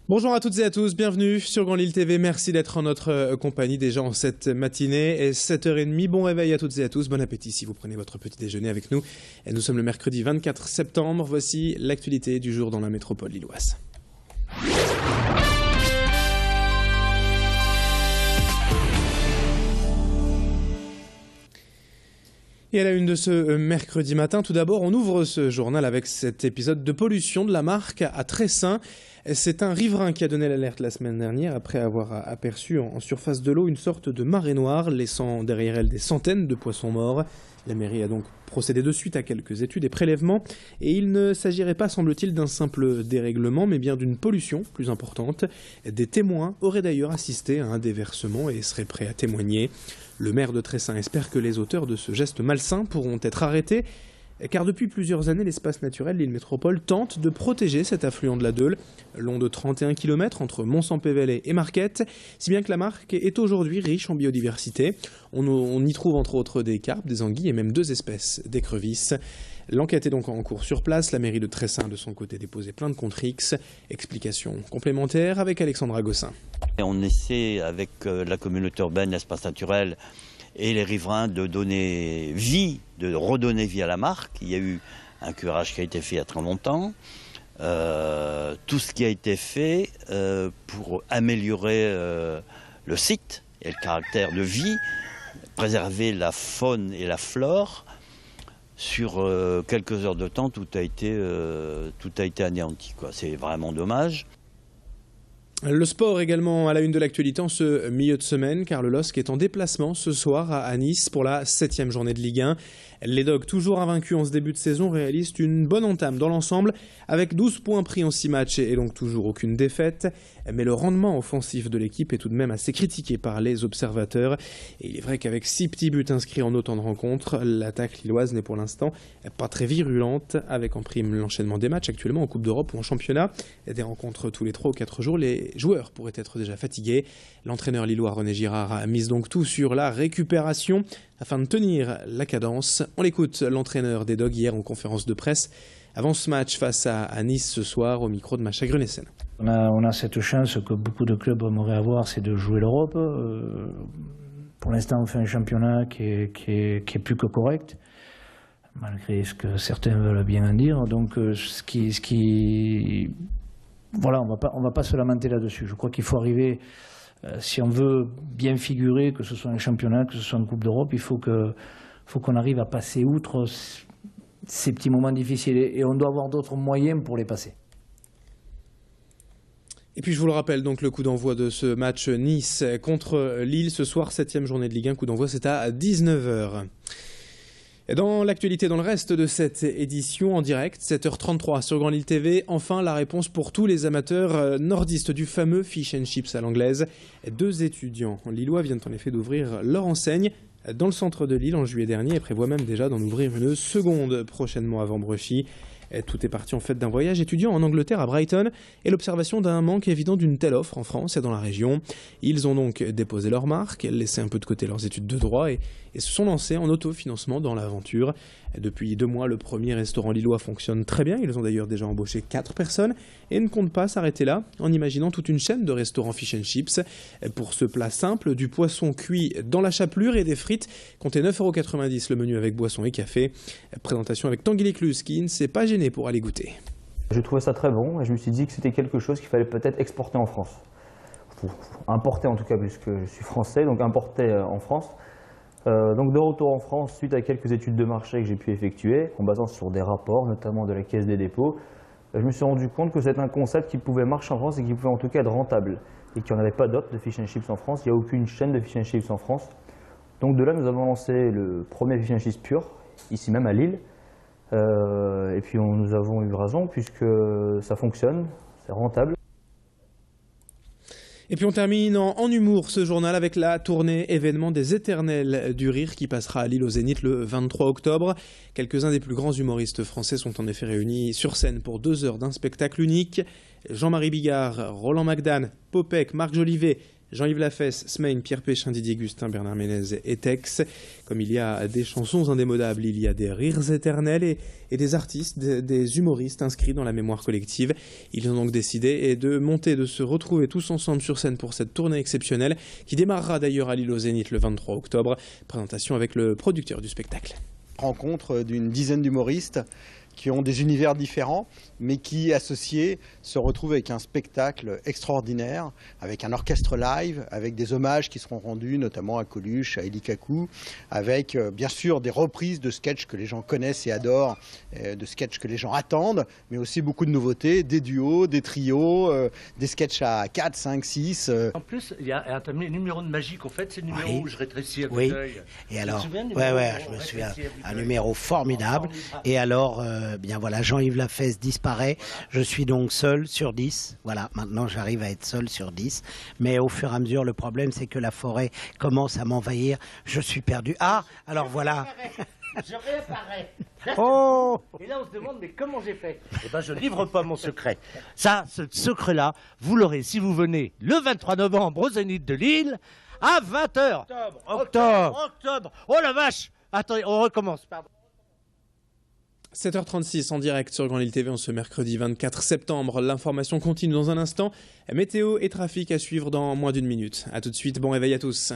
Bonjour à toutes et à tous, bienvenue sur Grand Lille TV, merci d'être en notre compagnie déjà en cette matinée, et 7h30, bon réveil à toutes et à tous, bon appétit si vous prenez votre petit déjeuner avec nous. Et nous sommes le mercredi 24 septembre, voici l'actualité du jour dans la métropole lilloise. Et à la une de ce mercredi matin, tout d'abord, on ouvre ce journal avec cet épisode de pollution de la Marque à Tressin. C'est un riverain qui a donné l'alerte la semaine dernière après avoir aperçu en surface de l'eau une sorte de marée noire, laissant derrière elle des centaines de poissons morts. La mairie a donc procédé de suite à quelques études et prélèvements, et il ne s'agirait pas, semble-t-il, d'un simple dérèglement, mais bien d'une pollution plus importante. Des témoins auraient d'ailleurs assisté à un déversement et seraient prêts à témoigner. Le maire de Tressin espère que les auteurs de ce geste malsain pourront être arrêtés, car depuis plusieurs années, l'espace naturel Lille Métropole tente de protéger cet affluent de la Deule, long de 31 km entre Mont-Saint-Pévelay et Marquette, si bien que la Marque est aujourd'hui riche en biodiversité. On y trouve entre autres des carpes, des anguilles et même 2 espèces d'écrevisses. L'enquête est donc en cours sur place. La mairie de Tressin, de son côté, déposé plainte contre X. Explication complémentaire avec Alexandra Gossin. On essaie avec la communauté urbaine, l'espace naturel et les riverains de donner vie, de redonner vie à la Marque. Il y a eu un curage qui a été fait il y a très longtemps. Tout ce qui a été fait pour améliorer le site et le caractère de vie, préserver la faune et la flore. Sur quelques heures de temps, tout a été anéanti, quoi. C'est vraiment dommage. Le sport également à la une de l'actualité en ce milieu de semaine, car le LOSC est en déplacement ce soir à Nice pour la 7e journée de Ligue 1. Les Dogs, toujours invaincus en ce début de saison, réalisent une bonne entame dans l'ensemble, avec 12 points pris en 6 matchs et donc toujours aucune défaite. Mais le rendement offensif de l'équipe est tout de même assez critiqué par les observateurs. Et il est vrai qu'avec 6 petits buts inscrits en autant de rencontres, l'attaque lilloise n'est pour l'instant pas très virulente, avec en prime l'enchaînement des matchs actuellement en Coupe d'Europe ou en championnat. Des rencontres tous les 3 ou 4 jours, les joueurs pourraient être déjà fatigués. L'entraîneur lillois René Girard mise donc tout sur la récupération afin de tenir la cadence. On l'écoute, l'entraîneur des Dogs, hier en conférence de presse avant ce match face à Nice ce soir, au micro de Macha Grunessen. On a cette chance que beaucoup de clubs aimeraient avoir, c'est de jouer l'Europe. Pour l'instant, on fait un championnat qui est plus que correct, malgré ce que certains veulent bien en dire. Donc, voilà, on va pas se lamenter là-dessus. Je crois qu'il faut arriver, si on veut bien figurer, que ce soit un championnat, que ce soit une Coupe d'Europe, il faut qu'on arrive à passer outre ces petits moments difficiles. Et on doit avoir d'autres moyens pour les passer. Et puis je vous le rappelle, donc le coup d'envoi de ce match Nice contre Lille ce soir, 7e journée de Ligue 1, coup d'envoi c'est à 19h. Et dans l'actualité, dans le reste de cette édition en direct, 7h33 sur Grand Lille TV, enfin la réponse pour tous les amateurs nordistes du fameux fish and chips à l'anglaise. 2 étudiants lillois viennent en effet d'ouvrir leur enseigne dans le centre de Lille en juillet dernier et prévoient même déjà d'en ouvrir une seconde prochainement à Vambrechy. Tout est parti en fait d'un voyage étudiant en Angleterre à Brighton et l'observation d'un manque évident d'une telle offre en France et dans la région. Ils ont donc déposé leur marque, laissé un peu de côté leurs études de droit et se sont lancés en autofinancement dans l'aventure. Depuis 2 mois, le premier restaurant lillois fonctionne très bien. Ils ont d'ailleurs déjà embauché 4 personnes et ne comptent pas s'arrêter là en imaginant toute une chaîne de restaurants fish and chips. Pour ce plat simple, du poisson cuit dans la chapelure et des frites, comptez 9,90 € le menu avec boisson et café. Présentation avec Tanguy Lécluse qui ne s'est pas gêné pour aller goûter. Je trouvais ça très bon et je me suis dit que c'était quelque chose qu'il fallait peut-être exporter en France. Importer en tout cas, puisque je suis français, donc importer en France. Donc de retour en France, suite à quelques études de marché que j'ai pu effectuer, en basant sur des rapports, notamment de la Caisse des dépôts, je me suis rendu compte que c'est un concept qui pouvait marcher en France et qui pouvait en tout cas être rentable. Et qu'il n'y en avait pas d'autres de fish and chips en France, il n'y a aucune chaîne de fish and chips en France. Donc de là, nous avons lancé le premier fish and chips pur, ici même à Lille. Et puis nous avons eu raison puisque ça fonctionne, c'est rentable. Et puis on termine en humour ce journal avec la tournée événement des Éternels du Rire qui passera à Lille au Zénith le 23 octobre. Quelques-uns des plus grands humoristes français sont en effet réunis sur scène pour 2 heures d'un spectacle unique. Jean-Marie Bigard, Roland Magdan, Popek, Marc Jolivet, Jean-Yves Lafesse, Smain, Pierre Péchin, Didier Gustin, Bernard Ménez et Tex. Comme il y a des chansons indémodables, il y a des rires éternels et des artistes, des humoristes inscrits dans la mémoire collective. Ils ont donc décidé de se retrouver tous ensemble sur scène pour cette tournée exceptionnelle qui démarrera d'ailleurs à Lille au Zénith le 23 octobre. Présentation avec le producteur du spectacle. Rencontre d'une dizaine d'humoristes qui ont des univers différents, mais qui, associés, se retrouvent avec un spectacle extraordinaire, avec un orchestre live, avec des hommages qui seront rendus, notamment à Coluche, à Elie Kakou, avec bien sûr des reprises de sketchs que les gens connaissent et adorent, de sketchs que les gens attendent, mais aussi beaucoup de nouveautés, des duos, des trios, des sketchs à 4, 5, 6. En plus, il y a un numéro de magie qu'on fait, c'est le numéro où je rétrécis avec l'œil. Et alors, je me souviens, un numéro formidable. Et alors, bien voilà, Jean-Yves Lafesse disparaît. Je suis donc seul sur 10. Voilà, maintenant j'arrive à être seul sur 10. Mais au fur et à mesure, le problème, c'est que la forêt commence à m'envahir. Je suis perdu. Ah, alors voilà. Je réapparais. Oh! Et là, on se demande, mais comment j'ai fait? Eh ben, je livre pas mon secret. Ça, ce secret-là, vous l'aurez si vous venez le 23 novembre au Zénith de Lille à 20h. Octobre. Oh la vache! Attendez, on recommence, pardon. 7h36 en direct sur Grand Lille TV en ce mercredi 24 septembre. L'information continue dans un instant. Météo et trafic à suivre dans moins d'une minute. A tout de suite, bon réveil à tous.